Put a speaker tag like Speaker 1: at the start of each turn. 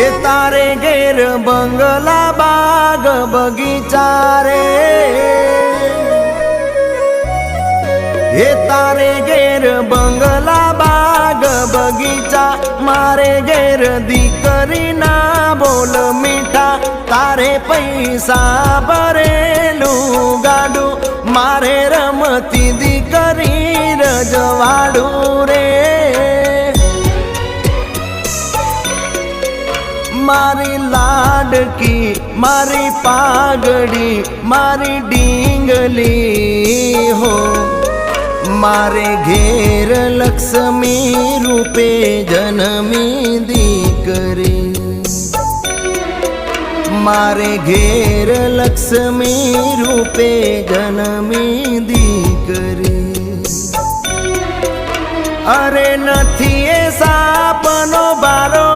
Speaker 1: એ તારે ઘેર બંગલા બાગ બગીચા રે, એ તારે ઘેર બંગલા બાગ બગીચા, મારે ઘેર દીકરી ના બોલ મીઠા, તારે પૈસા ભરેલું ગાડું, મારે રમતી દીકરી રજવાડું રે। મારી લાડકી મારી પાઘડી મારી ડીંગલી હો, મારે ઘેર લક્ષ્મી રૂપે જન્મી દીકરી, મારે ઘેર લક્ષ્મી રૂપે જન્મી દીકરી। અરે નથી એ સાપનો બારો